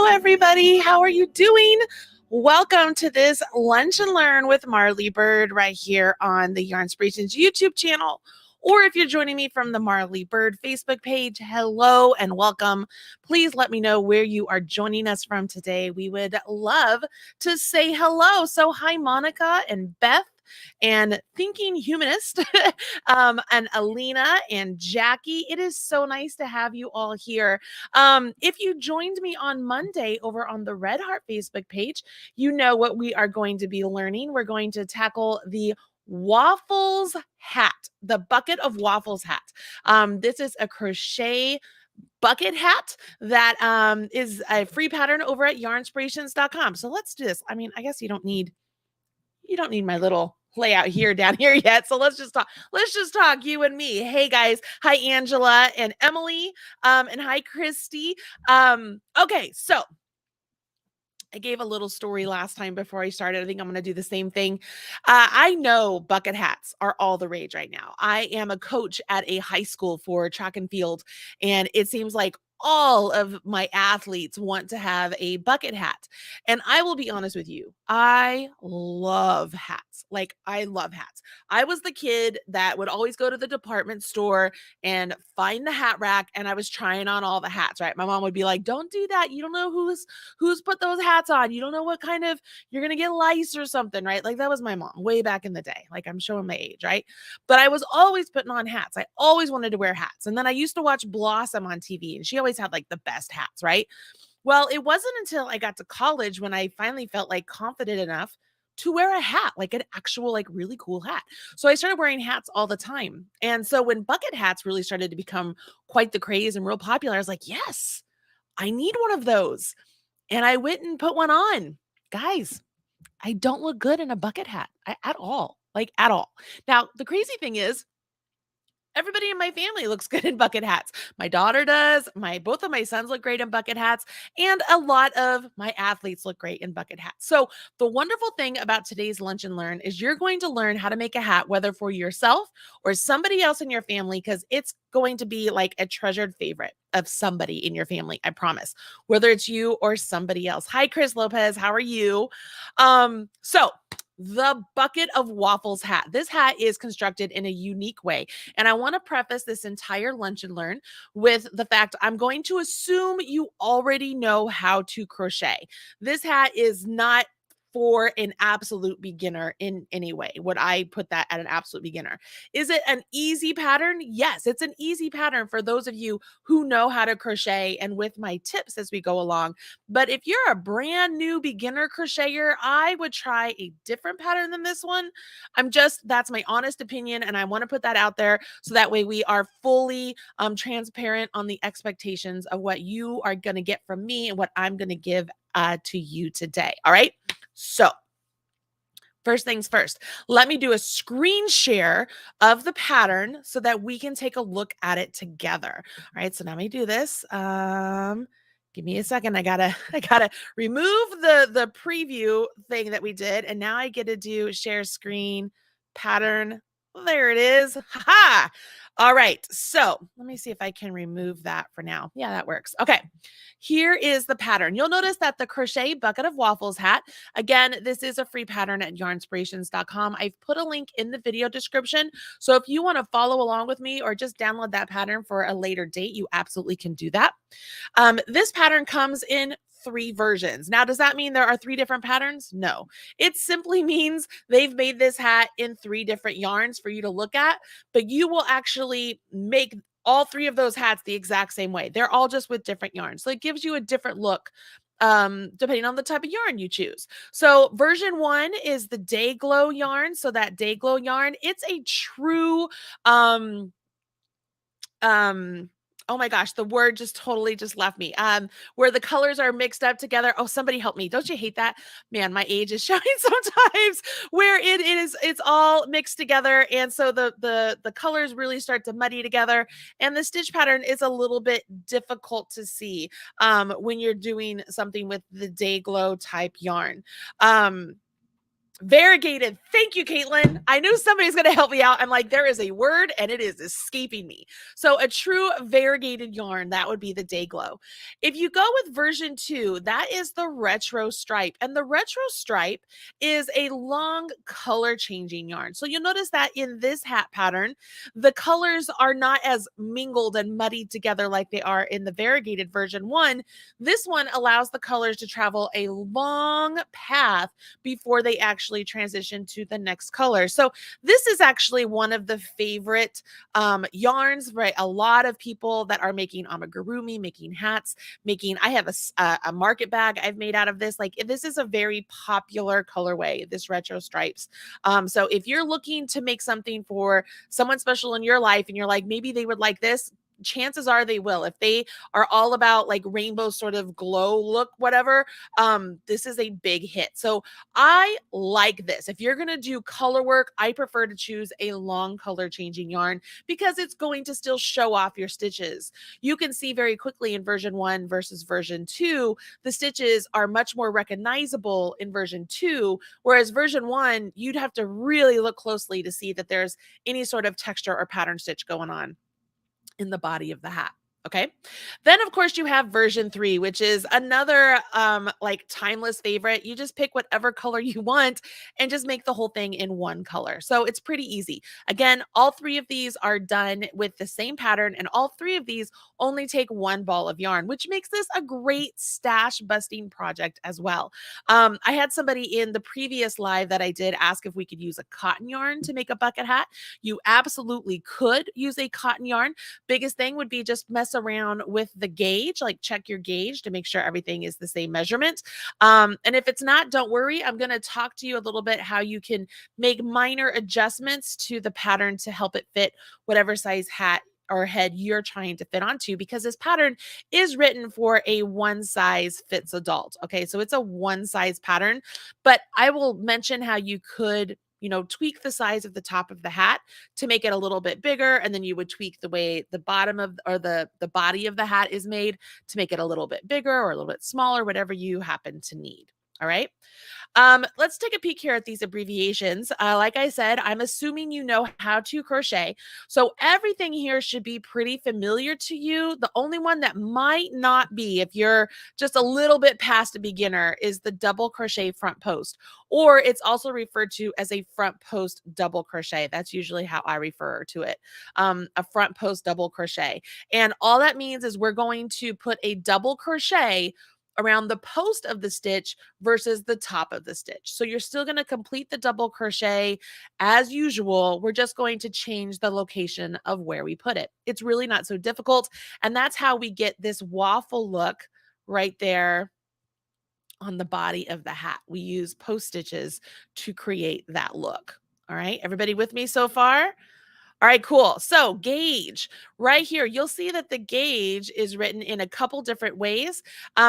Everybody, how are you doing? Welcome to this Lunch and Learn with Marley Bird right here on the Yarnspirations YouTube channel. Or if you're joining me from the Marley Bird Facebook page, hello and welcome. Please let me know where you are joining us from today. We would love to say hello. So hi, Monica and Beth and Thinking Humanist, and Alina and Jackie. It is so nice to have you all here. If you joined me on Monday over on the Red Heart Facebook page, you know what we are going to be learning. We're going to tackle the Waffles hat, the bucket of Waffles hat. This is a crochet bucket hat that is a free pattern over at yarnspirations.com. So let's do this. I mean, I guess you don't need my little layout here down here yet. So let's just talk, you and me. Hey guys. Hi, Angela and Emily. And hi, Christy. Okay. So I gave a little story last time before I started. I think I'm going to do the same thing. I know bucket hats are all the rage right now. I am a coach at a high school for track and field, and it seems like all of my athletes want to have a bucket hat. And I will be honest with you, I love hats. Like, I love hats. I was the kid that would always go to the department store and find the hat rack, and I was trying on all the hats, right? My mom would be like, don't do that. You don't know who's put those hats on. You don't know what kind of, you're going to get lice or something, right? Like, that was my mom way back in the day. Like, I'm showing my age, right? But I was always putting on hats. I always wanted to wear hats. And then I used to watch Blossom on TV, and she always had like the best hats, right? Well, it wasn't until I got to college when I finally felt like confident enough to wear a hat, like an actual, like really cool hat. So I started wearing hats all the time. And so when bucket hats really started to become quite the craze and real popular, I was like, yes, I need one of those. And I went and put one on. Guys, I don't look good in a bucket hat at all, like at all. Now, the crazy thing is, everybody in my family looks good in bucket hats. My daughter does. Both of my sons look great in bucket hats. And a lot of my athletes look great in bucket hats. So the wonderful thing about today's Lunch and Learn is you're going to learn how to make a hat, whether for yourself or somebody else in your family, because it's going to be like a treasured favorite of somebody in your family. I promise, whether it's you or somebody else. Hi, Chris Lopez. How are you? So the bucket of Waffles hat. This hat is constructed in a unique way. And I want to preface this entire Lunch and Learn with the fact I'm going to assume you already know how to crochet. This hat is not for an absolute beginner in any way. Would I put that at an absolute beginner? Is it an easy pattern? Yes, it's an easy pattern for those of you who know how to crochet and with my tips as we go along. But if you're a brand new beginner crocheter, I would try a different pattern than this one. That's my honest opinion. And I want to put that out there so that way we are fully transparent on the expectations of what you are going to get from me and what I'm going to give to you today. All right. So first things first, let me do a screen share of the pattern so that we can take a look at it together. All right, so now let me do this. Give me a second. I gotta remove the preview thing that we did, and now I get to do share screen pattern. There it is. Ha! All right, so let me see if I can remove that for now. Yeah, that works. Okay, here is the pattern. You'll notice that the crochet bucket of Waffles hat, again, this is a free pattern at yarnspirations.com. I've put a link in the video description. So if you want to follow along with me or just download that pattern for a later date, you absolutely can do that. This pattern comes in 3 versions. Now, does that mean there are 3 different patterns? No, it simply means they've made this hat in 3 different yarns for you to look at, but you will actually make all 3 of those hats the exact same way. They're all just with different yarns. So it gives you a different look depending on the type of yarn you choose. So version 1 is the Day Glow yarn. So that Day Glow yarn, it's a true Oh my gosh, the word just totally just left me. Where the colors are mixed up together. Oh, somebody help me. Don't you hate that? Man, my age is showing sometimes where it's all mixed together. And so the colors really start to muddy together. And the stitch pattern is a little bit difficult to see when you're doing something with the day glow type yarn. Variegated. Thank you, Caitlin. I knew somebody's going to help me out. I'm like, there is a word and it is escaping me. So a true variegated yarn, that would be the Day Glow. If you go with version 2, that is the retro stripe. And the retro stripe is a long color changing yarn. So you'll notice that in this hat pattern, the colors are not as mingled and muddied together like they are in the variegated version 1. This one allows the colors to travel a long path before they actually transition to the next color. So this is actually one of the favorite yarns, right? A lot of people that are making amigurumi, making hats, I have a market bag I've made out of this. Like this is a very popular colorway, this retro stripes. So if you're looking to make something for someone special in your life and you're like, maybe they would like this, chances are they will. If they are all about like rainbow sort of glow look, whatever, this is a big hit. So I like this. If you're going to do color work, I prefer to choose a long color changing yarn because it's going to still show off your stitches. You can see very quickly in version 1 versus version 2, the stitches are much more recognizable in version 2, whereas version 1, you'd have to really look closely to see that there's any sort of texture or pattern stitch going on in the body of the hat. Okay. Then of course you have version 3, which is another like timeless favorite. You just pick whatever color you want and just make the whole thing in one color. So it's pretty easy. Again, all 3 of these are done with the same pattern and all 3 of these only take 1 ball of yarn, which makes this a great stash busting project as well. I had somebody in the previous live that I did ask if we could use a cotton yarn to make a bucket hat. You absolutely could use a cotton yarn. Biggest thing would be just mess around with the gauge, like check your gauge to make sure everything is the same measurement. And if it's not, don't worry. I'm going to talk to you a little bit how you can make minor adjustments to the pattern to help it fit whatever size hat or head you're trying to fit onto, because this pattern is written for a one size fits adult. Okay, so it's a one size pattern, but I will mention how you could tweak the size of the top of the hat to make it a little bit bigger. And then you would tweak the way the bottom of, or the body of the hat is made to make it a little bit bigger or a little bit smaller, whatever you happen to need. All right. Let's take a peek here at these abbreviations. Like I said, I'm assuming you know how to crochet. So everything here should be pretty familiar to you. The only one that might not be, if you're just a little bit past a beginner, is the double crochet front post, or it's also referred to as a front post double crochet. That's usually how I refer to it. A front post double crochet. And all that means is we're going to put a double crochet around the post of the stitch versus the top of the stitch. So you're still going to complete the double crochet as usual. We're just going to change the location of where we put it. It's really not so difficult. And that's how we get this waffle look right there on the body of the hat. We use post stitches to create that look. All right, everybody with me so far? All right, cool. So gauge right here, you'll see that the gauge is written in a couple different ways.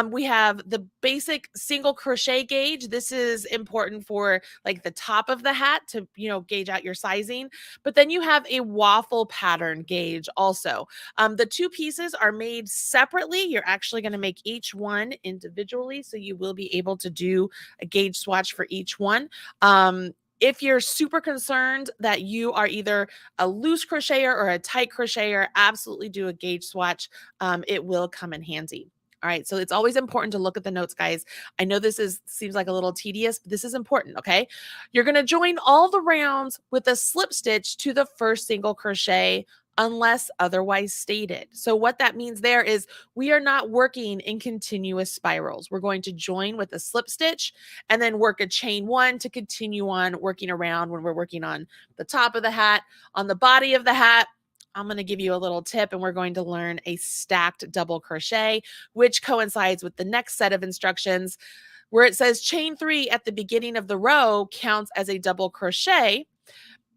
We have the basic single crochet gauge. This is important for like the top of the hat to, gauge out your sizing. But then you have a waffle pattern gauge also. The 2 pieces are made separately. You're actually going to make each one individually. So you will be able to do a gauge swatch for each one. If you're super concerned that you are either a loose crocheter or a tight crocheter, absolutely do a gauge swatch. It will come in handy. All right, so it's always important to look at the notes, guys. I know this seems like a little tedious, but this is important, okay? You're going to join all the rounds with a slip stitch to the first single crochet unless otherwise stated. So what that means there is we are not working in continuous spirals. We're going to join with a slip stitch and then work a chain 1 to continue on working around when we're working on the top of the hat. On the body of the hat, I'm going to give you a little tip, and we're going to learn a stacked double crochet, which coincides with the next set of instructions where it says chain 3 at the beginning of the row counts as a double crochet.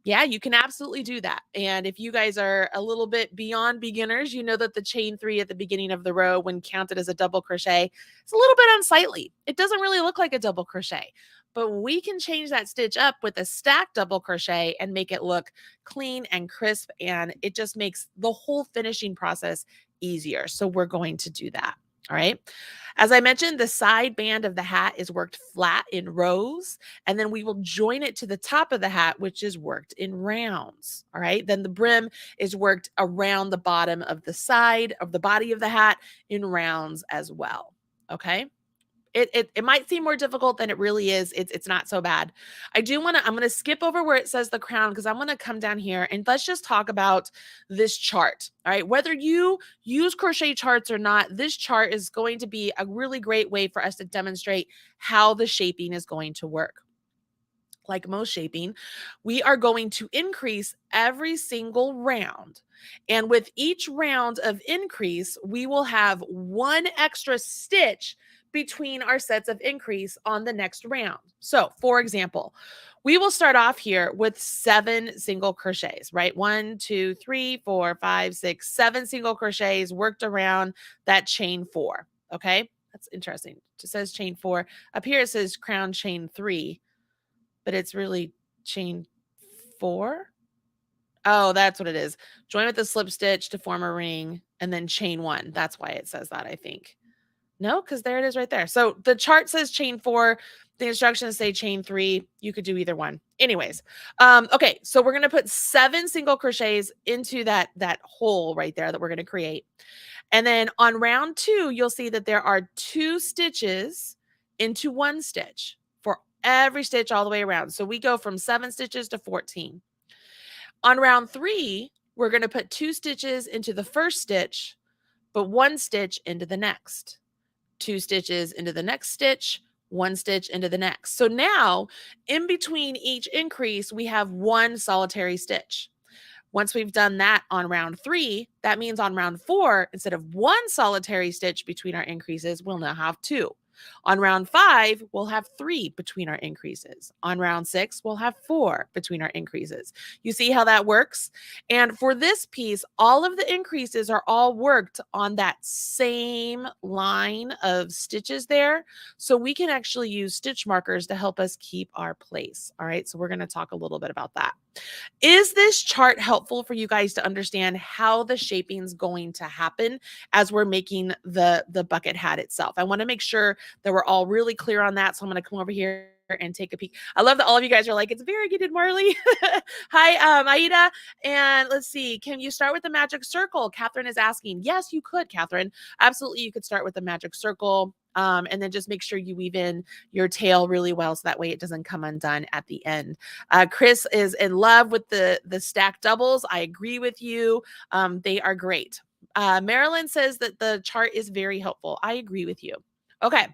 Yeah, you can absolutely do that. And if you guys are a little bit beyond beginners, you know that the chain 3 at the beginning of the row, when counted as a double crochet, it's a little bit unsightly. It doesn't really look like a double crochet, but we can change that stitch up with a stacked double crochet and make it look clean and crisp. And it just makes the whole finishing process easier. So we're going to do that. All right. As I mentioned, the side band of the hat is worked flat in rows, and then we will join it to the top of the hat, which is worked in rounds. All right. Then the brim is worked around the bottom of the side of the body of the hat in rounds as well. Okay. It might seem more difficult than it really is. It's not so bad. I'm going to skip over where it says the crown because I'm going to come down here and let's just talk about this chart. All right. Whether you use crochet charts or not, this chart is going to be a really great way for us to demonstrate how the shaping is going to work. Like most shaping, we are going to increase every single round. And with each round of increase, we will have one extra stitch between our sets of increase on the next round. So, for example, we will start off here with 7 single crochets, right? 1, 2, 3, 4, 5, 6, 7 single crochets worked around that chain 4. Okay, that's interesting. It says chain 4. Up here it says crown chain 3, but it's really chain 4. Oh, that's what it is. Join with the slip stitch to form a ring and then chain 1. That's why it says that, I think. No, because there it is right there. So the chart says chain 4. The instructions say chain 3. You could do either one. Anyways, okay, so we're going to put 7 single crochets into that hole right there that we're going to create. And then on round 2, you'll see that there are 2 stitches into 1 stitch for every stitch all the way around. So we go from 7 stitches to 14. On round 3, we're going to put 2 stitches into the first stitch, but 1 stitch into the next. 2 stitches into the next stitch, 1 stitch into the next. So now, in between each increase, we have 1 solitary stitch. Once we've done that on round 3, that means on round 4, instead of 1 solitary stitch between our increases, we'll now have 2. On round 5, we'll have 3 between our increases. On round 6, we'll have 4 between our increases. You see how that works? And for this piece, all of the increases are all worked on that same line of stitches there. So we can actually use stitch markers to help us keep our place. All right, so we're going to talk a little bit about that. Is this chart helpful for you guys to understand how the shaping is going to happen as we're making the bucket hat itself? I want to make sure that we're all really clear on that. So I'm going to come over here and take a peek. I love that all of you guys are like, it's very good, Marley. Hi, Aida. And let's see, can you start with the magic circle? Catherine is asking. Yes, you could, Catherine. Absolutely, you could start with the magic circle. And then just make sure you weave in your tail really well so that way it doesn't come undone at the end. Chris is in love with the stacked doubles. I agree with you. They are great. Marilyn says that the chart is very helpful. I agree with you. Okay.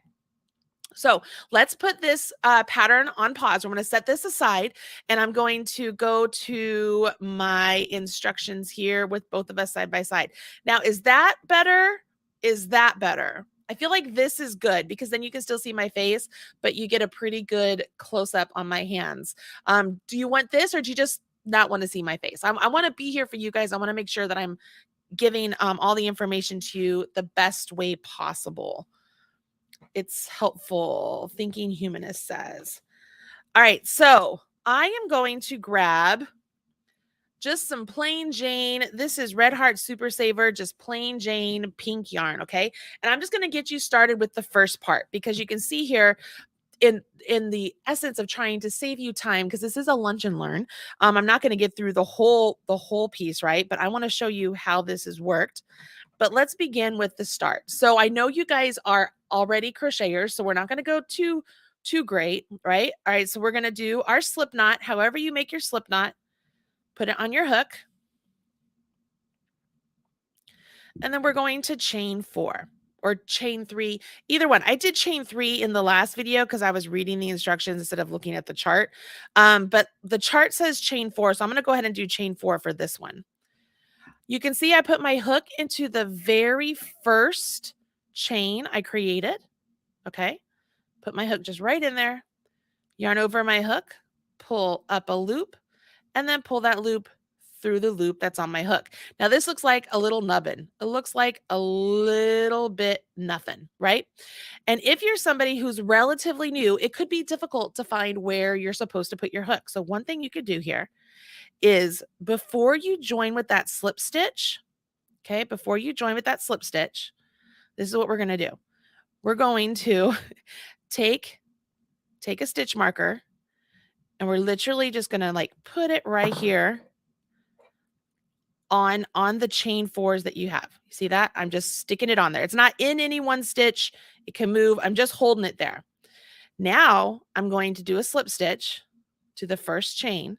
So let's put this pattern on pause. I'm going to set this aside and I'm going to go to my instructions here with both of us side by side. Now, is that better? Is that better? I feel like this is good because then you can still see my face, but you get a pretty good close up on my hands. Do you want this or do you just not want to see my face? I want to be here for you guys. I want to make sure that I'm giving all the information to you the best way possible. It's helpful. Thinking Humanist says. All right, so I am going to grab just some plain Jane. This is Red Heart Super Saver, just plain Jane pink yarn, okay? And I'm just going to get you started with the first part because you can see here in the essence of trying to save you time, because this is a lunch and learn. I'm not going to get through the whole piece, right? But I want to show you how this has worked. But let's begin with the start. So I know you guys are already crocheters, so we're not going to go too great, right? All right, so we're going to do our slip knot. However you make your slip knot, put it on your hook. And then we're going to chain 4 or chain 3, either one. I did chain 3 in the last video because I was reading the instructions instead of looking at the chart. But the chart says chain 4, so I'm going to go ahead and do chain 4 for this one. You can see I put my hook into the very first chain I created. Okay. Put my hook just right in there. Yarn over my hook, pull up a loop, and then pull that loop through the loop that's on my hook. Now this looks like a little nubbin. It looks like a little bit nothing, right? And if you're somebody who's relatively new, it could be difficult to find where you're supposed to put your hook. So one thing you could do here is before you join with that slip stitch, okay, before you join with that slip stitch, this is what we're going to do. We're going to take a stitch marker, and we're literally just going to like put it right here on the chain 4s that you have. You see that? I'm just sticking it on there. It's not in any one stitch. It can move. I'm just holding it there. Now I'm going to do a slip stitch to the first chain.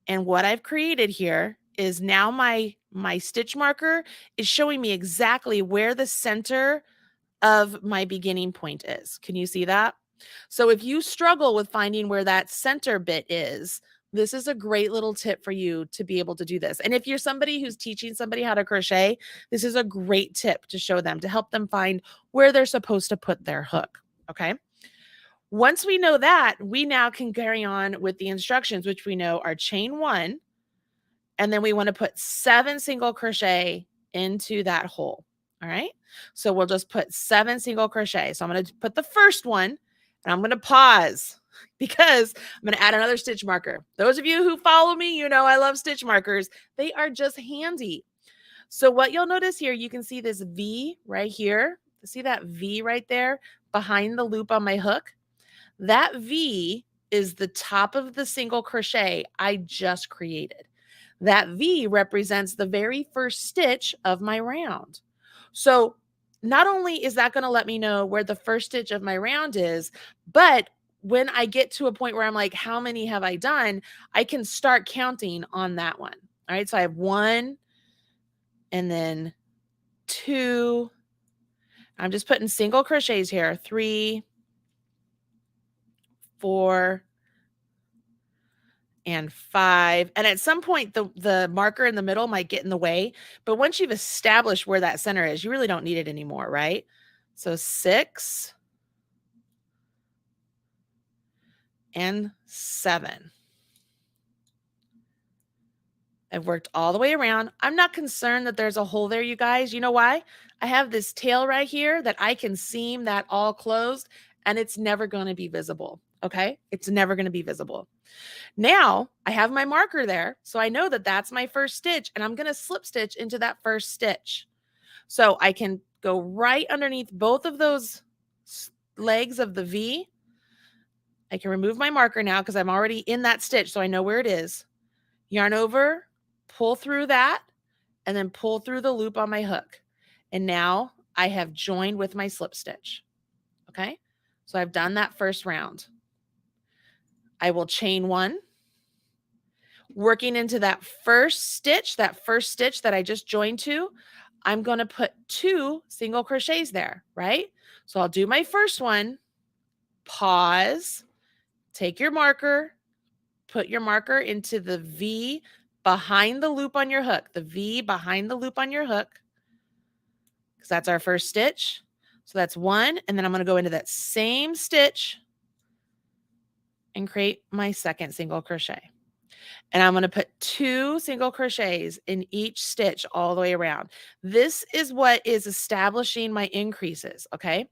And what I've created here is now my stitch marker is showing me exactly where the center of my beginning point is. Can you see that? So if you struggle with finding where that center bit is, this is a great little tip for you to be able to do this. And if you're somebody who's teaching somebody how to crochet, this is a great tip to show them, to help them find where they're supposed to put their hook. Okay. Once we know that, we now can carry on with the instructions, which we know are chain 1, and then we want to put 7 single crochet into that hole. All right. So we'll just put 7 single crochet. So I'm going to put the first one, and I'm going to pause because I'm going to add another stitch marker. Those of you who follow me, you know I love stitch markers. They are just handy. So what you'll notice here, you can see this V right here. See that V right there behind the loop on my hook? That V is the top of the single crochet I just created. That V represents the very first stitch of my round. So not only is that going to let me know where the first stitch of my round is, but when I get to a point where I'm like, how many have I done? I can start counting on that one. All right. So I have 1 and then 2. I'm just putting single crochets here. 3, 4, and 5. And at some point, the marker in the middle might get in the way. But once you've established where that center is, you really don't need it anymore, right? So 6 and 7. I've worked all the way around. I'm not concerned that there's a hole there, you guys. You know why? I have this tail right here that I can seam that all closed, and it's never going to be visible. Okay? It's never going to be visible. Now I have my marker there, so I know that that's my first stitch, and I'm going to slip stitch into that first stitch. So I can go right underneath both of those legs of the V. I can remove my marker now because I'm already in that stitch, so I know where it is. Yarn over, pull through that, and then pull through the loop on my hook. And now I have joined with my slip stitch. Okay, so I've done that first round. I will chain 1, working into that first stitch that I just joined to. I'm going to put 2 single crochets there, right? So I'll do my first one, pause, take your marker, put your marker into the V behind the loop on your hook, the V behind the loop on your hook, because that's our first stitch. So that's 1, and then I'm going to go into that same stitch and create my second single crochet. And I'm going to put 2 single crochets in each stitch all the way around. This is what is establishing my increases, okay?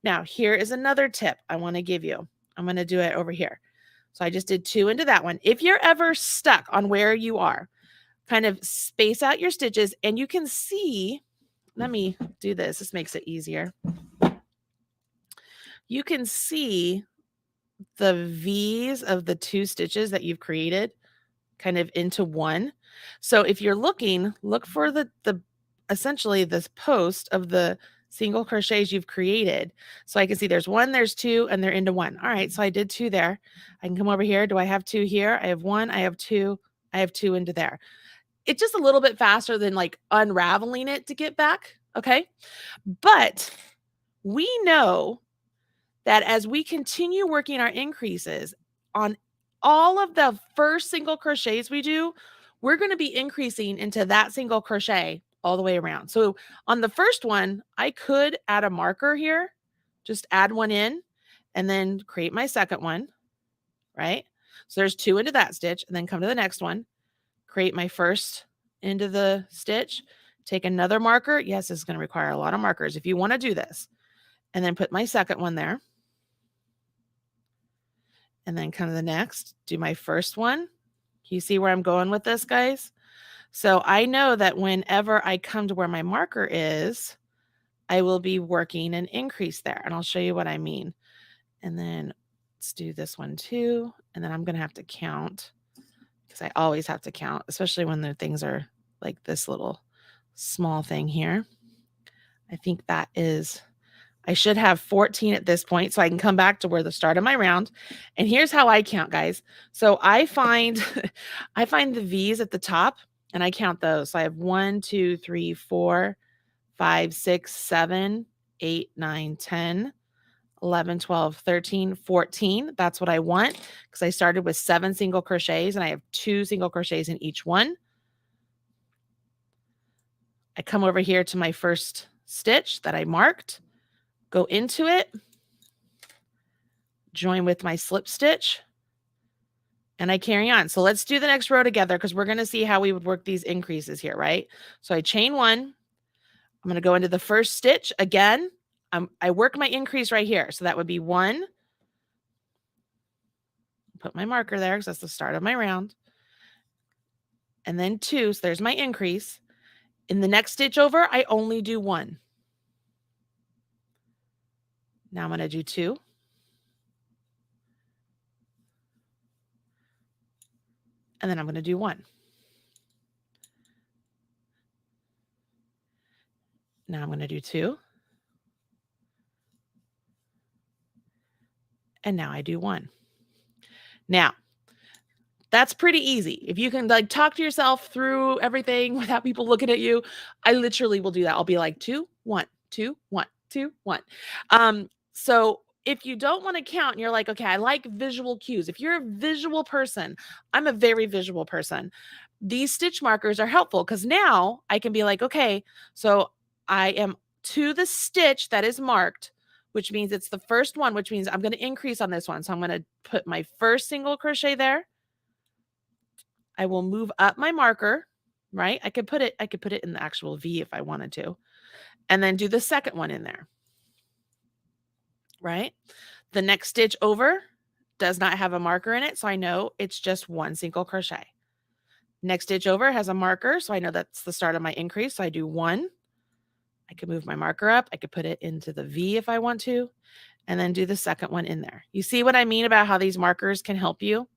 Now, here is another tip I want to give you. I'm going to do it over here. So I just did 2 into that one. If you're ever stuck on where you are, kind of space out your stitches, and you can see, let me do this. This makes it easier. You can see the V's of the 2 stitches that you've created kind of into one. So if you're looking, look for the essentially this post of the single crochets you've created. So I can see there's 1, there's 2, and they're into 1. All right, so I did 2 there. I can come over here. Do I have 2 here? I have 1, I have 2, I have 2 into there. It's just a little bit faster than like unraveling it to get back, okay? But we know that as we continue working our increases on all of the first single crochets we do, we're going to be increasing into that single crochet all the way around. So on the first one, I could add a marker here, just add one in, and then create my second one, right? So there's 2 into that stitch, and then come to the next one, create my first into the stitch, take another marker. Yes, this is going to require a lot of markers if you want to do this. And then put my second one there. And then come to the next, do my first one. Can you see where I'm going with this, guys? So I know that whenever I come to where my marker is, I will be working an increase there. And I'll show you what I mean. And then let's do this one too. And then I'm going to have to count, because I always have to count, especially when the things are like this little small thing here. I think that is, I should have 14 at this point, so I can come back to where the start of my round. And here's how I count, guys. So I find I find the V's at the top and I count those. So I have 1, 2, 3, 4, 5, 6, 7, 8, 9, 10, 11, 12, 13, 14. That's what I want, because I started with 7 single crochets and I have 2 single crochets in each one. I come over here to my first stitch that I marked, go into it, join with my slip stitch, and I carry on. So let's do the next row together, because we're going to see how we would work these increases here, right? So I chain 1. I'm going to go into the first stitch again. I work my increase right here. So that would be 1. Put my marker there because that's the start of my round. And then 2. So there's my increase. In the next stitch over, I only do 1. Now I'm going to do 2. And then I'm going to do 1. Now I'm going to do 2. And now I do 1. Now, that's pretty easy. If you can like talk to yourself through everything without people looking at you, I literally will do that. I'll be like 2, 1, 2, 1, 2, 1. So if you don't want to count and you're like, okay, I like visual cues. If you're a visual person, I'm a very visual person. These stitch markers are helpful, because now I can be like, okay, so I am to the stitch that is marked, which means it's the first one, which means I'm going to increase on this one. So I'm going to put my first single crochet there. I will move up my marker, right? I could put it in the actual V if I wanted to, and then do the second one in there, right? The next stitch over does not have a marker in it, so I know it's just 1 single crochet. Next stitch over has a marker, so I know that's the start of my increase. So I do 1. I could move my marker up. I could put it into the V if I want to, and then do the second one in there. You see what I mean about how these markers can help you?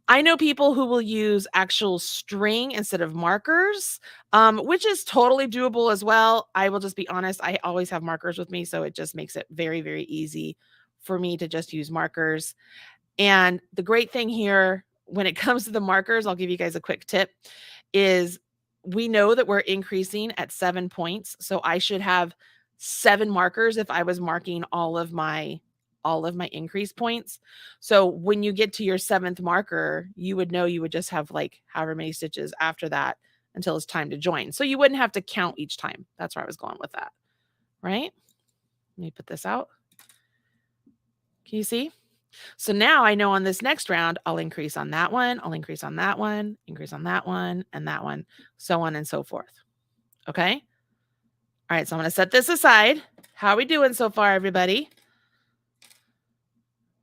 I know people who will use actual string instead of markers, which is totally doable as well. I will just be honest, I always have markers with me, so it just makes it very, very easy for me to just use markers. And the great thing here, when it comes to the markers, I'll give you guys a quick tip, is we know that we're increasing at 7 points. So I should have 7 markers if I was marking all of my increase points. So when you get to your 7th marker, you would know you would just have like however many stitches after that until it's time to join. So you wouldn't have to count each time. That's where I was going with that, right? Let me put this out. Can you see? So now I know on this next round, I'll increase on that one, I'll increase on that one, increase on that one, and that one, so on and so forth. Okay? All right, so I'm going to set this aside. How are we doing so far, everybody?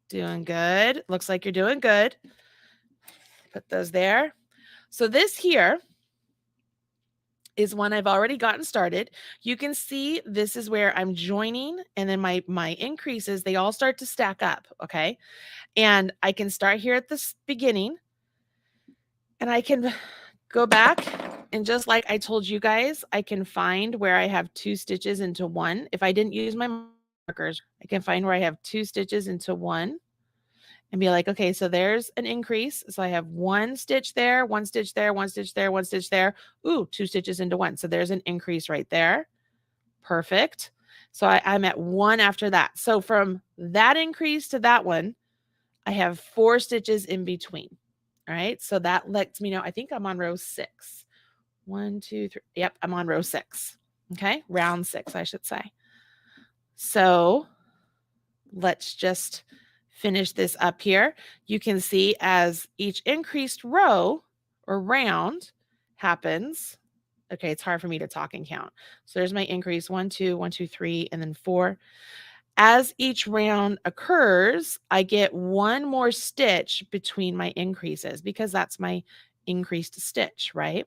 Doing good. Looks like you're doing good. Put those there. So this here is one I've already gotten started. You can see this is where I'm joining, and then my increases, they all start to stack up, okay? And I can start here at the beginning, and I can go back, and just like I told you guys, I can find where I have 2 stitches into 1. If I didn't use my markers, I can find where I have 2 stitches into 1 and be like, okay, so there's an increase. So I have 1 stitch there, 1 stitch there, 1 stitch there, 1 stitch there. Ooh, 2 stitches into 1. So there's an increase right there. Perfect. So I'm at 1 after that. So from that increase to that one, I have 4 stitches in between. All right. So that lets me know, I think I'm on row 6. 1, 2, 3. Yep. I'm on row 6. Okay. Round 6, I should say. So let's just finish this up here, you can see as each increased row or round happens. Okay, it's hard for me to talk and count. So there's my increase, 1, 2, 1, 2, 3, and then 4. As each round occurs, I get one more stitch between my increases because that's my increased stitch, right?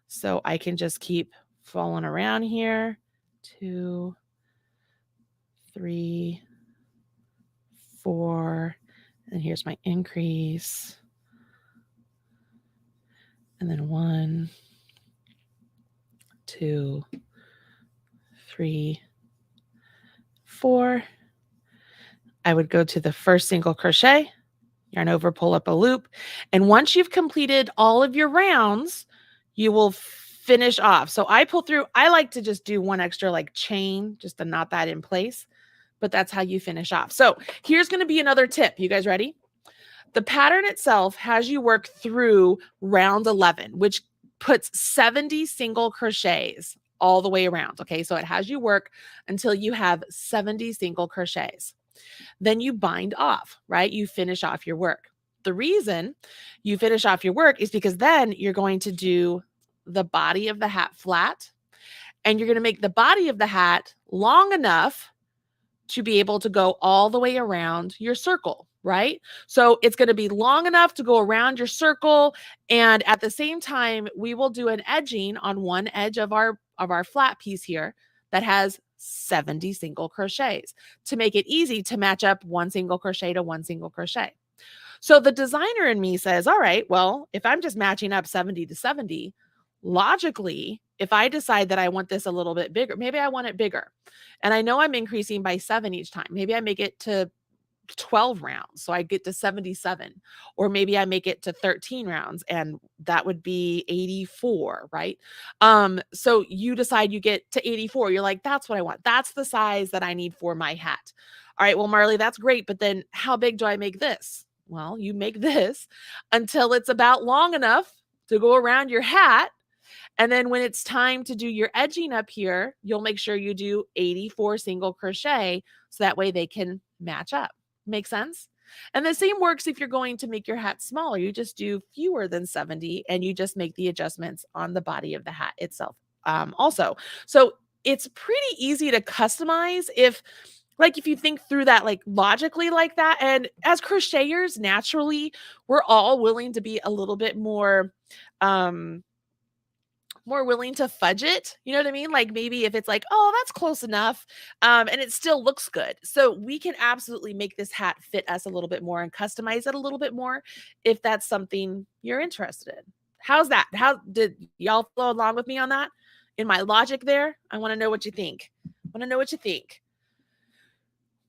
So I can just keep following around here. 2, 3, 4, and here's my increase. And then 1, 2, 3, 4. I would go to the first single crochet, yarn over, pull up a loop. And once you've completed all of your rounds, you will finish off. So I pull through, I like to just do one extra like chain just to knot that in place, but that's how you finish off. So here's going to be another tip. You guys ready? The pattern itself has you work through round 11, which puts 70 single crochets all the way around. Okay, so it has you work until you have 70 single crochets. Then you bind off, right? You finish off your work. The reason you finish off your work is because then you're going to do the body of the hat flat, and you're going to make the body of the hat long enough to be able to go all the way around your circle, right? So it's going to be long enough to go around your circle, and at the same time we will do an edging on one edge of our flat piece here that has 70 single crochets to make it easy to match up one single crochet to one single crochet. So the designer in me says, all right, well, if I'm just matching up 70 to 70, logically, if I decide that I want this a little bit bigger, maybe I want it bigger. And I know I'm increasing by 7 each time. Maybe I make it to 12 rounds, so I get to 77. Or maybe I make it to 13 rounds, and that would be 84, right? So you decide you get to 84. You're like, that's what I want. That's the size that I need for my hat. All right, well, Marley, that's great, but then how big do I make this? Well, you make this until it's about long enough to go around your hat. And then when it's time to do your edging up here, you'll make sure you do 84 single crochet so that way they can match up. Make sense? And the same works if you're going to make your hat smaller. You just do fewer than 70 and you just make the adjustments on the body of the hat itself also. So it's pretty easy to customize if you think through that like logically like that. And as crocheters, naturally, we're all willing to be a little bit more willing to fudge it. You know what I mean? Like maybe if it's like, oh, that's close enough, and it still looks good. So we can absolutely make this hat fit us a little bit more and customize it a little bit more if that's something you're interested in. How's that? How did y'all follow along with me on that? In my logic there? I want to know what you think.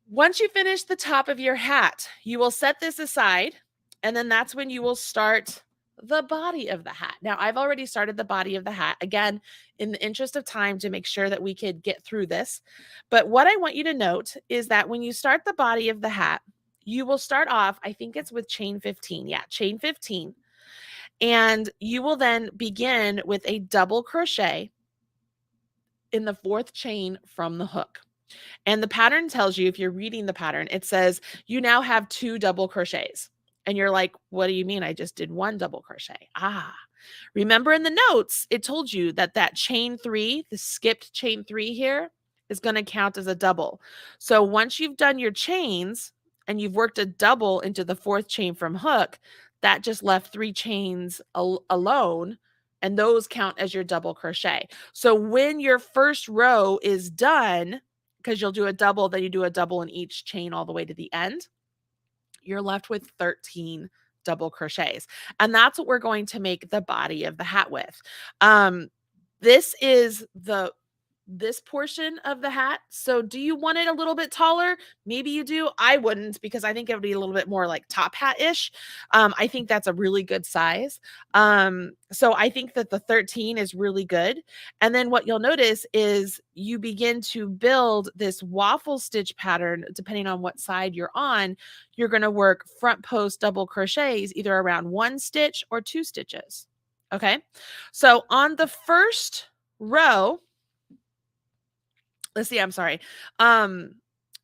Once you finish the top of your hat, you will set this aside, and then that's when you will start the body of the hat. Now, I've already started the body of the hat, again, in the interest of time to make sure that we could get through this. But what I want you to note is that when you start the body of the hat, you will start off, I think it's with chain 15. Yeah, chain 15. And you will then begin with a double crochet in the 4th chain from the hook. And the pattern tells you, if you're reading the pattern, it says you now have 2 double crochets. And you're like, what do you mean? I just did 1 double crochet. Remember in the notes, it told you that chain 3, the skipped chain 3 here, is going to count as a double. So once you've done your chains and you've worked a double into the 4th chain from hook, that just left 3 chains alone, and those count as your double crochet. So when your first row is done, because you'll do a double, then you do a double in each chain all the way to the end, you're left with 13 double crochets. And that's what we're going to make the body of the hat with. This is this portion of the hat. So do you want it a little bit taller? Maybe you do. I wouldn't, because I think it would be a little bit more like top hat-ish. I think that's a really good size. So I think that the 13 is really good. And then what you'll notice is you begin to build this waffle stitch pattern. Depending on what side you're on, you're going to work front post double crochets either around 1 stitch or 2 stitches. Okay. So on the first row, let's see, I'm sorry.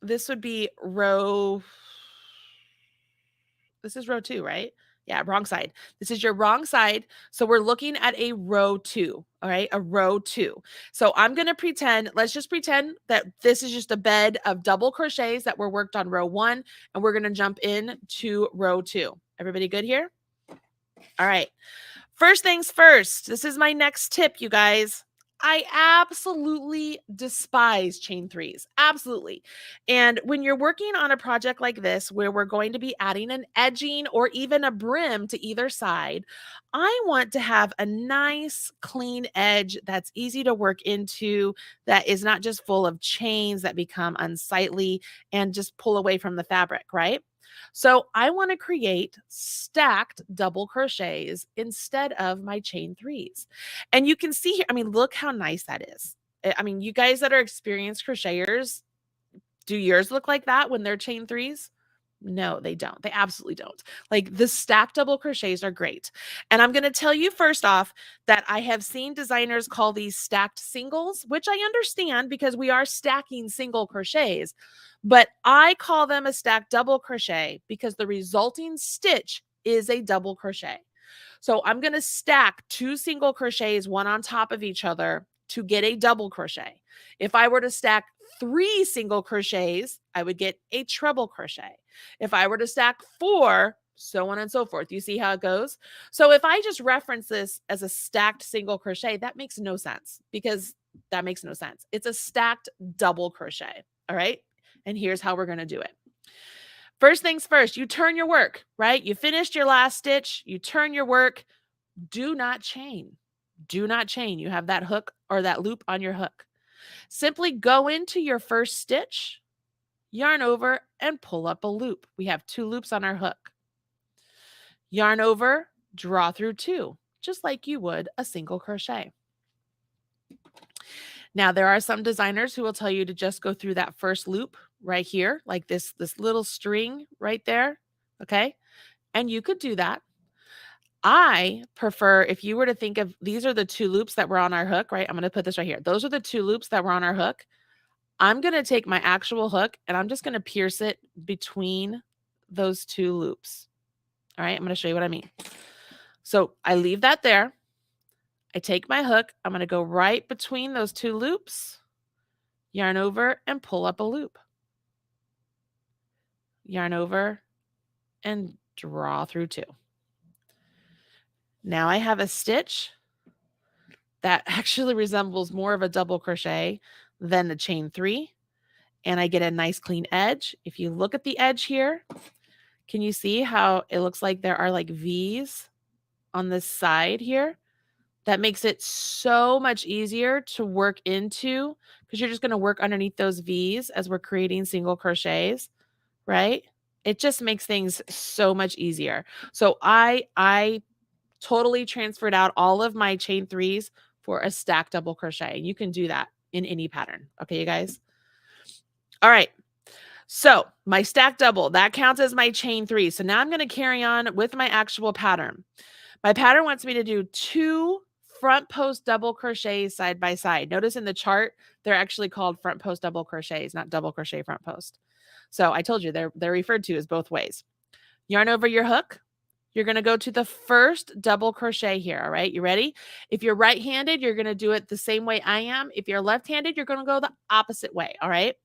This would be row This is row 2, right? Yeah, wrong side. This is your wrong side. So we're looking at a row 2, all right? A row 2. So I'm going to pretend, let's just pretend that this is just a bed of double crochets that were worked on row 1, and we're going to jump in to row 2. Everybody good here? All right. First things first, this is my next tip, you guys. I absolutely despise chain threes. Absolutely. And when you're working on a project like this, where we're going to be adding an edging or even a brim to either side, I want to have a nice clean edge that's easy to work into, that is not just full of chains that become unsightly and just pull away from the fabric, right? So I want to create stacked double crochets instead of my chain threes. And you can see here, I mean, look how nice that is. I mean, you guys that are experienced crocheters, do yours look like that when they're chain threes? No, they don't. They absolutely don't. Like, the stacked double crochets are great. And I'm going to tell you first off that I have seen designers call these stacked singles, which I understand because we are stacking single crochets, but I call them a stacked double crochet because the resulting stitch is a double crochet. So I'm going to stack 2 single crochets, one on top of each other, to get a double crochet. If I were to stack 3 single crochets, I would get a treble crochet. If I were to stack 4, so on and so forth. You see how it goes? So if I just reference this as a stacked single crochet, that makes no sense, because that makes no sense. It's a stacked double crochet. All right. And here's how we're going to do it. First things first, you turn your work, right? You finished your last stitch, you turn your work. Do not chain. Do not chain. You have that hook or that loop on your hook. Simply go into your first stitch, yarn over, and pull up a loop. We have 2 loops on our hook. Yarn over, draw through 2, just like you would a single crochet. Now, there are some designers who will tell you to just go through that first loop right here, like this little string right there, okay? And you could do that. I prefer, if you were to think of, these are the 2 loops that were on our hook, right? I'm going to put this right here. Those are the 2 loops that were on our hook. I'm going to take my actual hook and I'm just going to pierce it between those 2 loops. All right, I'm going to show you what I mean. So I leave that there. I take my hook. I'm going to go right between those 2 loops, yarn over, and pull up a loop. Yarn over and draw through 2. Now I have a stitch that actually resembles more of a double crochet than the chain 3. And I get a nice clean edge. If you look at the edge here, can you see how it looks like there are like V's on this side here? That makes it so much easier to work into, because you're just going to work underneath those V's as we're creating single crochets, right? It just makes things so much easier. So I totally transferred out all of my chain 3s for a stacked double crochet. You can do that in any pattern. Okay, you guys? All right. So my stacked double, that counts as my chain 3. So now I'm going to carry on with my actual pattern. My pattern wants me to do 2 front post double crochets side by side. Notice in the chart, they're actually called front post double crochets, not double crochet front post. So I told you they're referred to as both ways. Yarn over your hook. You're going to go to the first double crochet here. All right. You ready? If you're right-handed, you're going to do it the same way I am. If you're left-handed, you're going to go the opposite way. All right.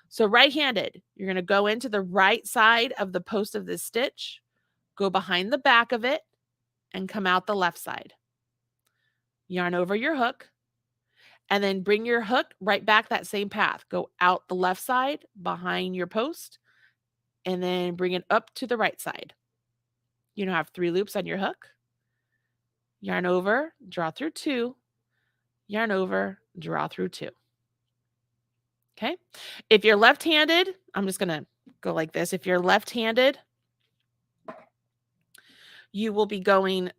So right-handed, you're going to go into the right side of the post of this stitch, go behind the back of it, and come out the left side. Yarn over your hook, and then bring your hook right back that same path. Go out the left side behind your post, and then bring it up to the right side. You now have 3 loops on your hook. Yarn over, draw through 2, yarn over, draw through 2. Okay. If you're left-handed, I'm just going to go like this. If you're left-handed, you will be going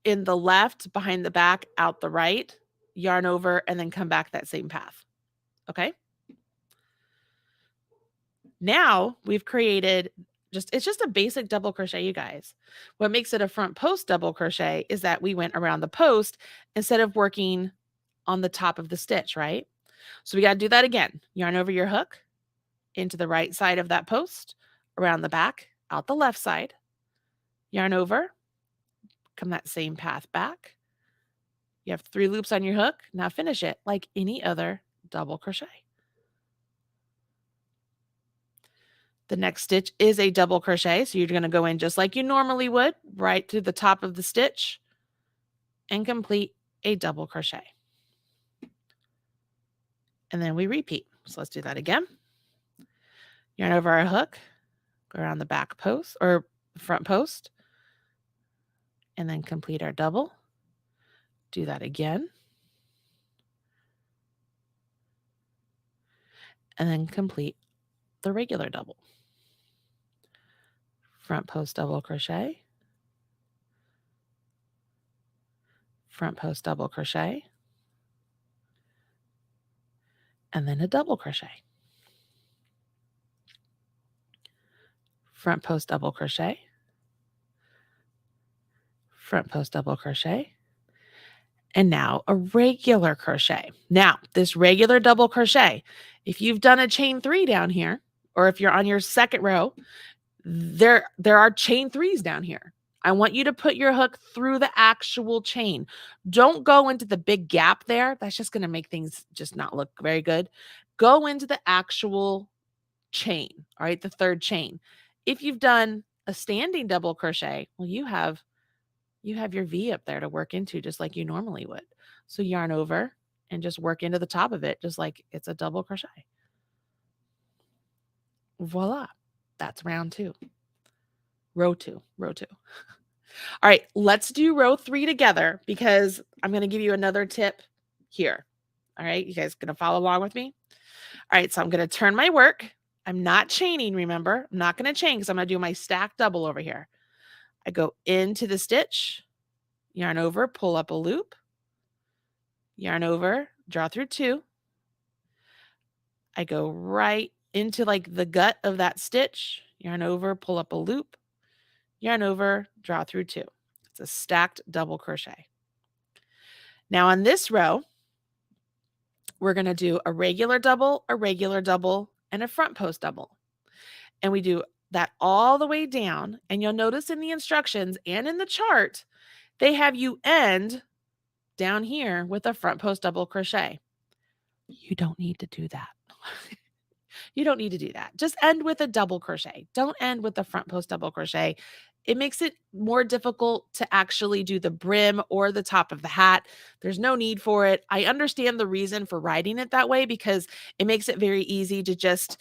in the left, behind the back, out the right, yarn over, and then come back that same path. Okay. Now we've created it's just a basic double crochet, you guys. What makes it a front post double crochet is that we went around the post instead of working on the top of the stitch, right? So we got to do that again. Yarn over your hook into the right side of that post, around the back, out the left side. yarn over, come that same path back. You have 3 loops on your hook. Now finish it like any other double crochet. The next stitch is a double crochet, so you're going to go in just like you normally would, right to the top of the stitch, and complete a double crochet. And then we repeat. So let's do that again. Yarn over our hook, go around the back post or front post, and then complete our double. Do that again. And then complete the regular double. Front post double crochet, front post double crochet, and then a double crochet. Front post double crochet, front post double crochet, and now a regular crochet. Now, this regular double crochet, if you've done a chain 3 down here, or if you're on your second row, there are chain 3s down here. I want you to put your hook through the actual chain. Don't go into the big gap there. That's just going to make things just not look very good. Go into the actual chain, all right, the third chain. If you've done a standing double crochet, well, you have your V up there to work into just like you normally would. So yarn over and just work into the top of it just like it's a double crochet. Voila. That's round 2. Row 2. All right, let's do row 3 together because I'm going to give you another tip here. All right, you guys going to follow along with me? All right, so I'm going to turn my work. I'm not chaining, remember? I'm not going to chain because I'm going to do my stack double over here. I go into the stitch, yarn over, pull up a loop, yarn over, draw through 2. I go right into like the gut of that stitch, yarn over, pull up a loop, yarn over, draw through 2. It's a stacked double crochet. Now on this row, we're going to do a regular double, and a front post double. And we do that all the way down. And you'll notice in the instructions and in the chart, they have you end down here with a front post double crochet. You don't need to do that. You don't need to do that. Just end with a double crochet. Don't end with the front post double crochet. It makes it more difficult to actually do the brim or the top of the hat. There's no need for it. I understand the reason for writing it that way because it makes it very easy to just,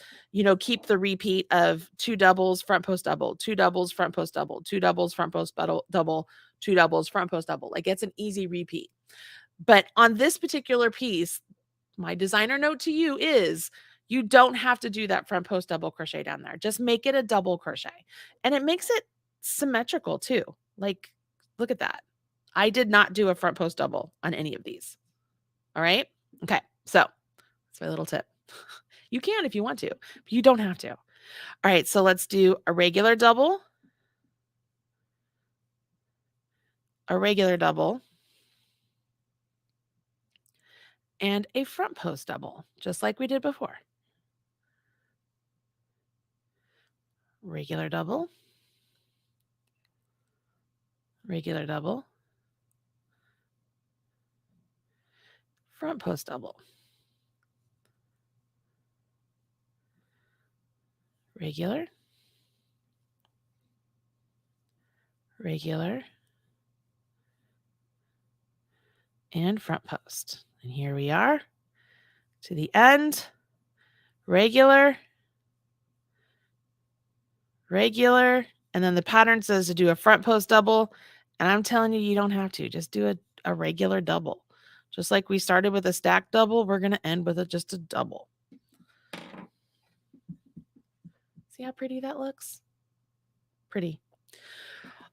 keep the repeat of 2 doubles, front post double, 2 doubles, front post double, 2 doubles, front post double, 2 doubles, front post double. Like it's an easy repeat. But on this particular piece, my designer note to you is you don't have to do that front post double crochet down there. Just make it a double crochet. And it makes it symmetrical too. Like, look at that. I did not do a front post double on any of these. All right. Okay. So that's my little tip. You can if you want to, but you don't have to. All right. So let's do a regular double, and a front post double, just like we did before. Regular double, front post double, regular, and front post. And here we are to the end, regular, and then the pattern says to do a front post double. And I'm telling you, you don't have to. Just do a regular double. Just like we started with a stack double, we're going to end with just a double. See how pretty that looks? Pretty.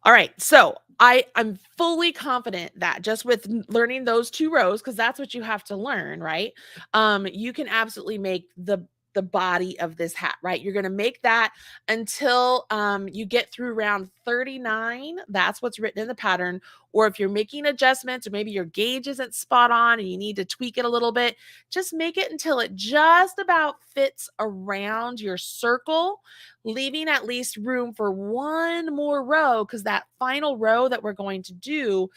All right, so I'm fully confident that just with learning those 2 rows, because that's what you have to learn, right? You can absolutely make the the body of this hat, right? You're going to make that until you get through round 39. That's what's written in the pattern. Or if you're making adjustments, or maybe your gauge isn't spot on and you need to tweak it a little bit, just make it until it just about fits around your circle, leaving at least room for one more row, because that final row that we're going to do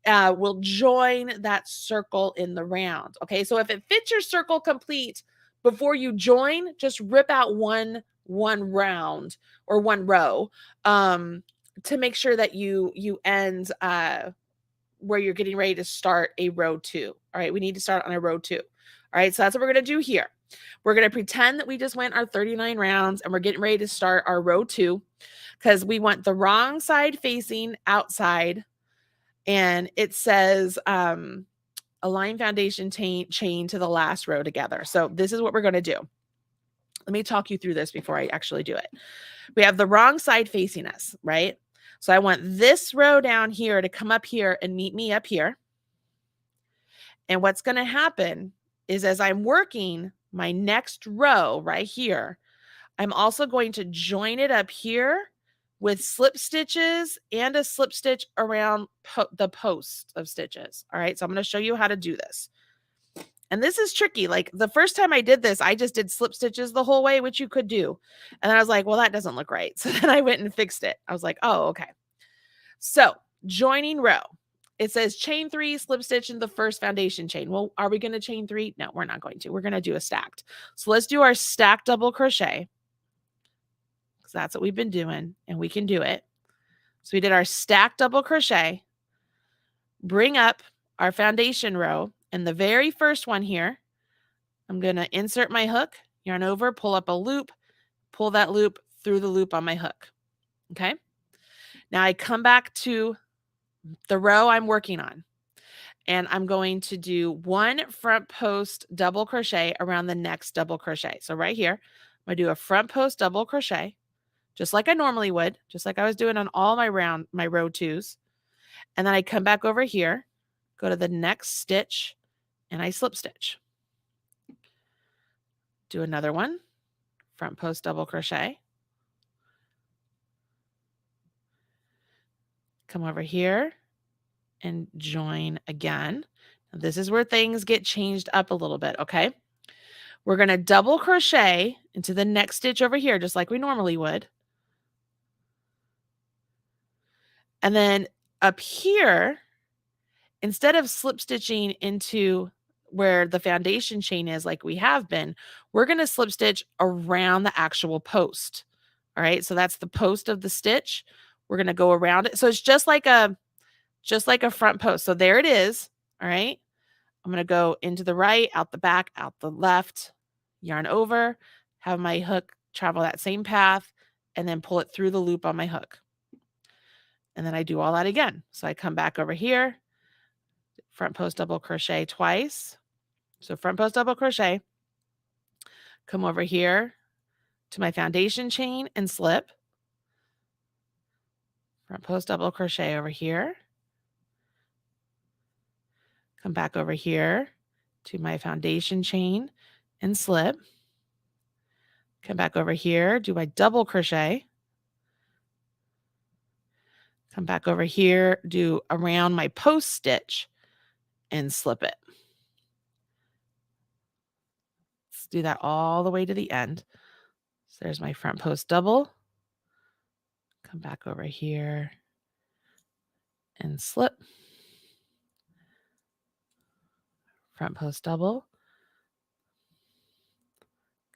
will join that circle in the round. Okay, so if it fits your circle complete before you join, just rip out one round or one row to make sure that you end where you're getting ready to start a row 2. All right, we need to start on a row 2. All right, so that's what we're going to do here. We're going to pretend that we just went our 39 rounds and we're getting ready to start our row 2, because we want the wrong side facing outside, and it says align foundation chain to the last row together. So this is what we're going to do. Let me talk you through this before I actually do it. We have the wrong side facing us, right? So I want this row down here to come up here and meet me up here. And what's going to happen is, as I'm working my next row right here, I'm also going to join it up here with slip stitches and a slip stitch around the post of stitches. All right, so I'm going to show you how to do this. And this is tricky. Like the first time I did this, I just did slip stitches the whole way, which you could do. And then I was like, well, that doesn't look right. So then I went and fixed it. I was like, oh, okay. So joining row. It says chain 3, slip stitch in the first foundation chain. Well, are we going to chain 3? No, we're not going to. We're going to do a stacked. So let's do our stacked double crochet, because that's what we've been doing and we can do it. So we did our stacked double crochet, bring up our foundation row, and the very first one here, I'm going to insert my hook, yarn over, pull up a loop, pull that loop through the loop on my hook. Okay. Now I come back to the row I'm working on, and I'm going to do one front post double crochet around the next double crochet. So right here, I'm going to do a front post double crochet, just like I normally would, just like I was doing on all my row 2s. And then I come back over here, go to the next stitch, and I slip stitch. Do another one, front post double crochet. Come over here and join again. This is where things get changed up a little bit, okay? We're going to double crochet into the next stitch over here, just like we normally would. And then up here, instead of slip stitching into where the foundation chain is like we have been, we're going to slip stitch around the actual post. All right, so that's the post of the stitch. We're going to go around it. So it's just like a front post. So there it is. All right, I'm going to go into the right, out the back, out the left, yarn over, have my hook travel that same path, and then pull it through the loop on my hook. And then I do all that again. So I come back over here, front post double crochet twice. So front post double crochet, come over here to my foundation chain and slip. Front post double crochet over here. Come back over here to my foundation chain and slip. Come back over here, do my double crochet. Come back over here, do around my post stitch and slip it. Let's do that all the way to the end. So there's my front post double. Come back over here and slip. Front post double.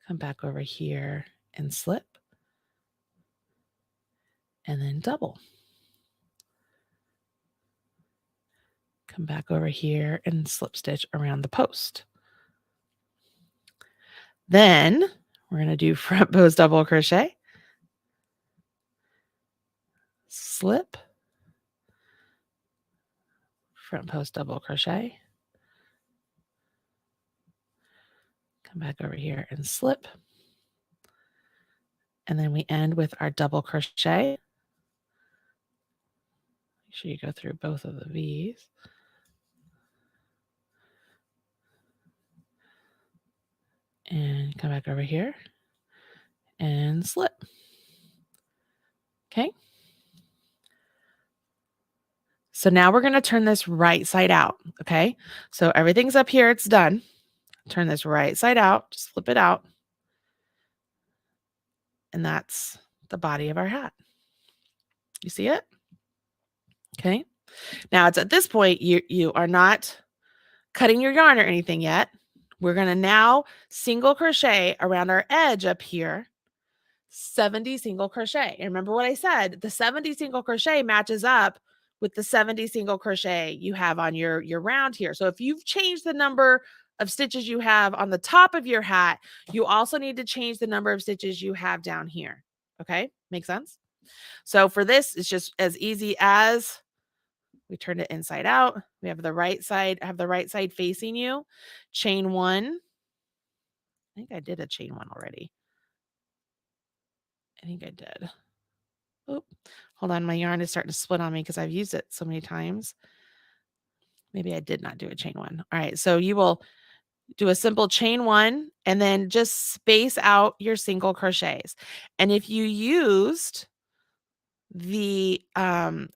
Come back over here and slip. And then double. Come back over here and slip stitch around the post. Then we're going to do front post double crochet, slip, front post double crochet, come back over here and slip, and then we end with our double crochet. Make sure you go through both of the V's. And Come back over here and slip. Okay. So now we're going to turn this right side out. Okay. So everything's up here. It's done. Turn this right side out. Just flip it out. And that's the body of our hat. You see it? Okay. Now it's at this point, you are not cutting your yarn or anything yet. We're going to now single crochet around our edge up here, 70 single crochet. And remember what I said, the 70 single crochet matches up with the 70 single crochet you have on your round here. So if you've changed the number of stitches you have on the top of your hat, you also need to change the number of stitches you have down here. Okay, make sense? So for this, it's just as easy as we turn it inside out. We have the right side, facing you. Chain one. I think I did a chain one already. I think I did. Oh, hold on. My yarn is starting to split on me because I've used it so many times. Maybe I did not do a chain one. All right. So you will do a simple chain one and then just space out your single crochets. And if you used the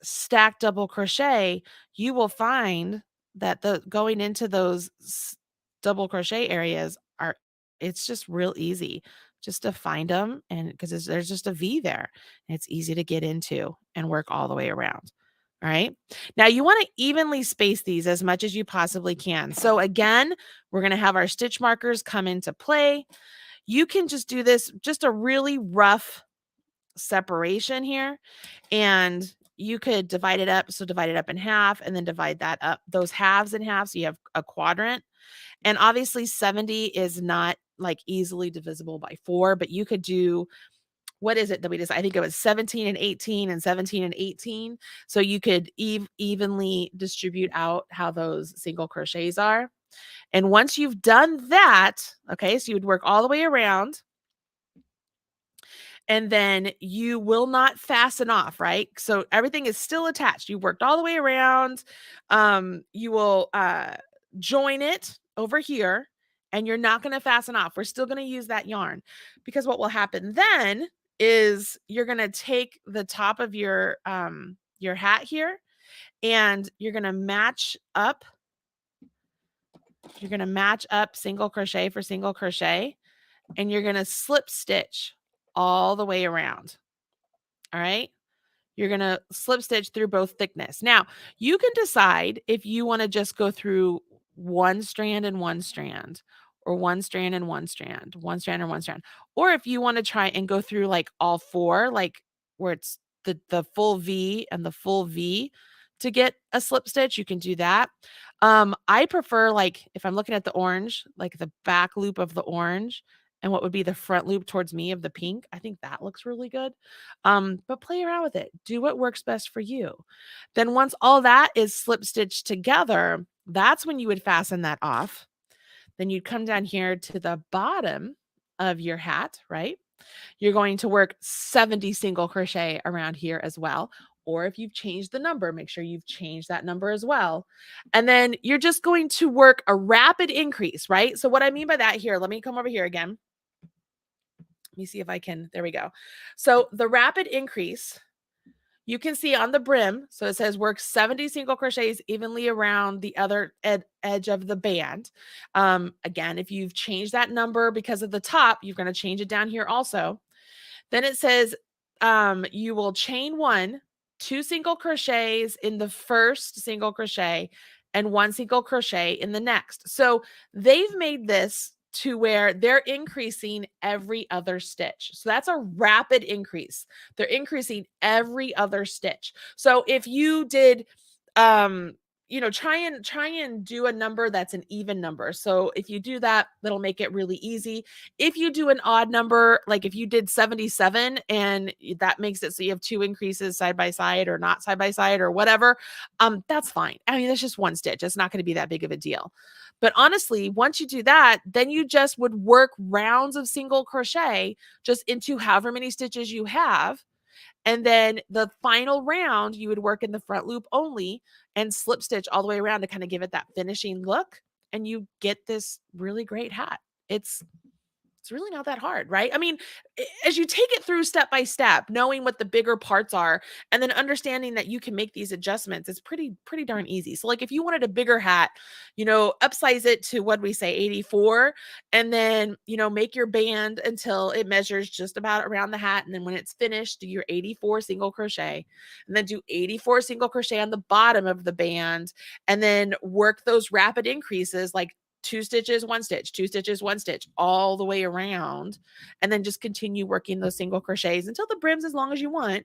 stacked double crochet, you will find that the going into those double crochet areas it's just real easy just to find them, and because there's just a V there, and it's easy to get into and work all the way around. All right. Now you want to evenly space these as much as you possibly can. So again, we're going to have our stitch markers come into play. You can just do this, just a really rough separation here, and you could divide it up. So divide it up in half and then divide that up, those halves in half. So you have a quadrant. And obviously 70 is not like easily divisible by 4, but you could do, what is it that we just, I think it was 17 and 18 and 17 and 18. So you could evenly distribute out how those single crochets are. And once you've done that, okay, so you would work all the way around, and then you will not fasten off, right? So everything is still attached. You worked all the way around. You will join it over here, and you're not going to fasten off. We're still going to use that yarn, because what will happen then is you're going to take the top of your hat here, and you're going to match up. You're going to match up single crochet for single crochet, and you're going to slip stitch all the way around. All right. You're going to slip stitch through both thickness. Now, you can decide if you want to just go through one strand and one strand, or one strand and one strand, one strand and one strand. Or if you want to try and go through like all four, like where it's the full V and the full V to get a slip stitch, you can do that. I prefer, like, if I'm looking at the orange, like the back loop of the orange and what would be the front loop towards me of the pink. I think that looks really good. But play around with it. Do what works best for you. Then once all that is slip stitched together, that's when you would fasten that off. Then you'd come down here to the bottom of your hat, right? You're going to work 70 single crochet around here as well. Or if you've changed the number, make sure you've changed that number as well. And then you're just going to work a rapid increase, right? So what I mean by that here, let me come over here again. Let me see if I can, there we go. So the rapid increase, you can see on the brim, so it says work 70 single crochets evenly around the other edge of the band. Again, if you've changed that number because of the top, you're going to change it down here also. Then it says you will chain 1, 2 single crochets in the first single crochet and 1 single crochet in the next. So they've made this to where they're increasing every other stitch. So that's a rapid increase. They're increasing every other stitch. So if you did try and do a number that's an even number. So if you do that, that'll make it really easy. If you do an odd number, like if you did 77 and that makes it so you have 2 increases side by side or not side by side or whatever, that's fine. I mean, that's just 1 stitch. It's not going to be that big of a deal. But honestly, once you do that, then you just would work rounds of single crochet just into however many stitches you have. And then the final round, you would work in the front loop only and slip stitch all the way around to kind of give it that finishing look. And you get this really great hat. It's It's really not that hard, right? I mean, as you take it through step by step, knowing what the bigger parts are, and then understanding that you can make these adjustments, it's pretty darn easy. So, like if you wanted a bigger hat, upsize it to what we say 84, and then make your band until it measures just about around the hat, and then when it's finished, do your 84 single crochet, and then do 84 single crochet on the bottom of the band, and then work those rapid increases like two stitches, one stitch, two stitches, one stitch, all the way around. And then just continue working those single crochets until the brim's as long as you want.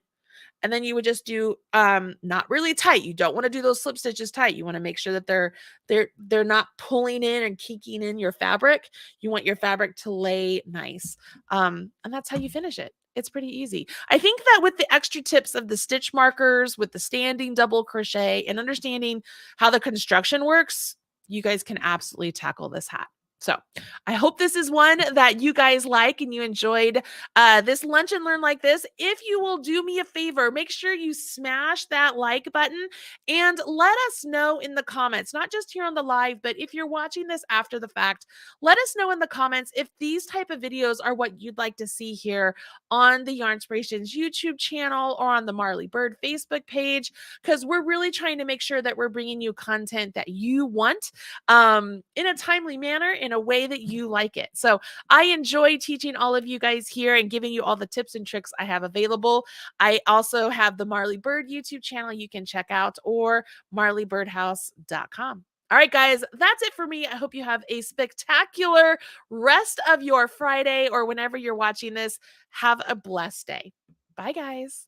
And then you would just do not really tight. You don't want to do those slip stitches tight. You want to make sure that they're not pulling in and kinking in your fabric. You want your fabric to lay nice. And that's how you finish it. It's pretty easy. I think that with the extra tips of the stitch markers, with the standing double crochet, and understanding how the construction works, you guys can absolutely tackle this hat. So I hope this is one that you guys like and you enjoyed this lunch and learn like this. If you will do me a favor, make sure you smash that like button and let us know in the comments, not just here on the live, but if you're watching this after the fact, let us know in the comments if these type of videos are what you'd like to see here on the Yarnspirations YouTube channel or on the Marley Bird Facebook page, because we're really trying to make sure that we're bringing you content that you want in a timely manner, in a way that you like it. So I enjoy teaching all of you guys here and giving you all the tips and tricks I have available. I also have the Marley Bird YouTube channel you can check out, or marleybirdhouse.com. All right, guys, that's it for me. I hope you have a spectacular rest of your Friday, or whenever you're watching this. Have a blessed day. Bye, guys.